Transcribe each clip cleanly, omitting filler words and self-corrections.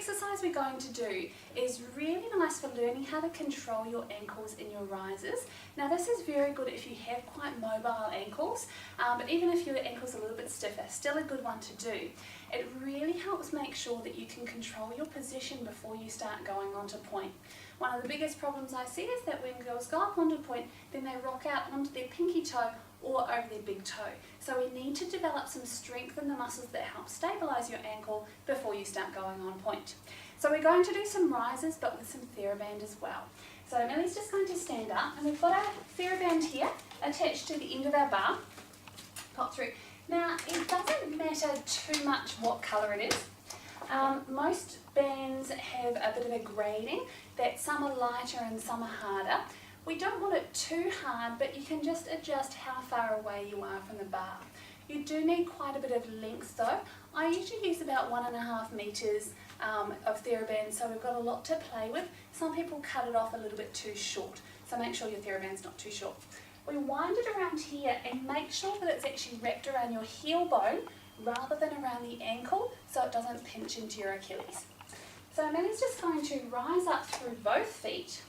exercise we're going to do is really nice for learning how to control your ankles in your rises. Now this is very good if you have quite mobile ankles, but even if your ankle's a little bit stiffer, still a good one to do. It really helps make sure that you can control your position before you start going onto point. One of the biggest problems I see is that when girls go up onto point, then they rock out onto their pinky toe or over their big toe. So we need to develop some strength in the muscles that help stabilise your ankle before you start going on point. So we're going to do some rises but with some TheraBand as well. So Millie's just going to stand up and we've got our TheraBand here attached to the end of our bar. Pop through. Now it doesn't matter too much what colour it is. Most bands have a bit of a grading that some are lighter and some are harder. We don't want it too hard, but you can just adjust how far away you are from the bar. You do need quite a bit of length though. I usually use about 1.5 metres of TheraBand, so we've got a lot to play with. Some people cut it off a little bit too short, so make sure your TheraBand's not too short. We wind it around here and make sure that it's actually wrapped around your heel bone rather than around the ankle so it doesn't pinch into your Achilles. So Millie's just going to rise up through both feet,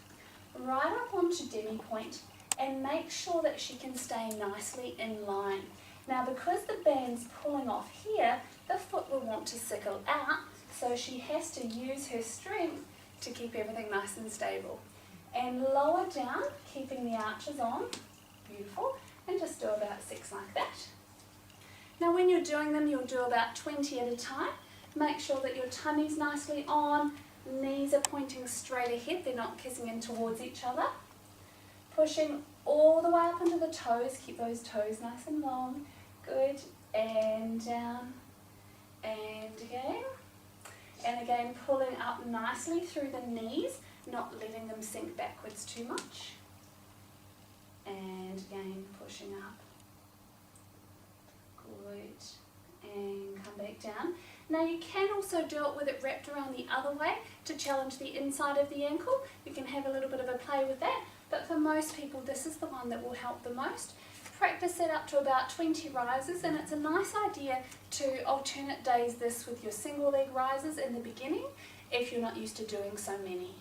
right up onto demi point, and make sure that she can stay nicely in line. Now because the band's pulling off here, the foot will want to sickle out, so she has to use her strength to keep everything nice and stable. And lower down, keeping the arches on, beautiful, and just do about 6 like that. Now when you're doing them, you'll do about 20 at a time. Make sure that your tummy's nicely on, knees are pointing straight ahead, they're not kissing in towards each other. Pushing all the way up into the toes, keep those toes nice and long. Good, and down, and again. And again, pulling up nicely through the knees, not letting them sink backwards too much. And again, pushing up. Good, and come back down. Now you can also do it with it wrapped around the other way to challenge the inside of the ankle. You can have a little bit of a play with that, but for most people this is the one that will help the most. Practice it up to about 20 rises, and it's a nice idea to alternate days this with your single leg rises in the beginning if you're not used to doing so many.